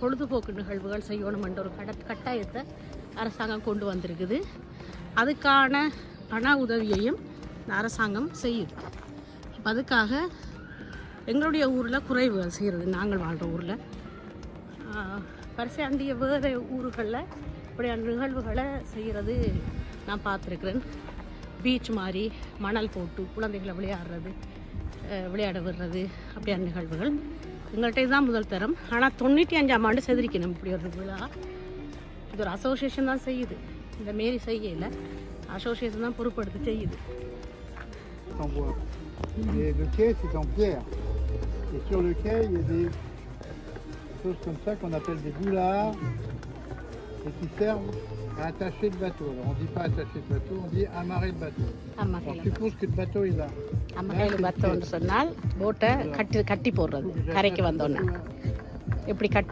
பொழுதுபோக்கு நிகழ்வுகள் செய்யணும் என்ற ஒரு கட்டாயத்தை அரசாங்கம் கொண்டு வந்திருக்குது. அதுக்கான பண உதவியையும் இந்த அரசாங்கம் செய்யுது. இப்போ அதுக்காக எங்களுடைய ஊரில் குறைவுகள் செய்கிறது, நாங்கள் வாழ்கிற ஊரில் பரிசாண்டிய வேறு ஊர்களில் இப்படியான நிகழ்வுகளை செய்கிறது நான் பார்த்துருக்குறேன். பீச் மாதிரி மணல் போட்டு குழந்தைகளை விளையாட விடுறது அப்படியான நிகழ்வுகள் எங்கள்கிட்ட இதுதான் முதல் தரம். ஆனால் 95ஆம் ஆண்டு செதிரிக்கணும் இப்படி ஒரு விழா. இது ஒரு அசோசியேஷன் தான் செய்யுது, இந்த மாரி செய்யலை, அசோசியேஷன் தான் பொறுப்படுத்தி செய்யுது. Le quai c'est en pierre et sur le quai il y a des choses comme ça qu'on appelle des boulards et qui servent à attacher le bateau. Alors on dit pas attacher le bateau, on dit amarrer le bateau. On suppose que le bateau est là. அமரேல் பத்தோன்னு சொன்னால் போட்டை கட்டி போடுறது, கரைக்கு வந்தோன்னே எப்படி கட்டுற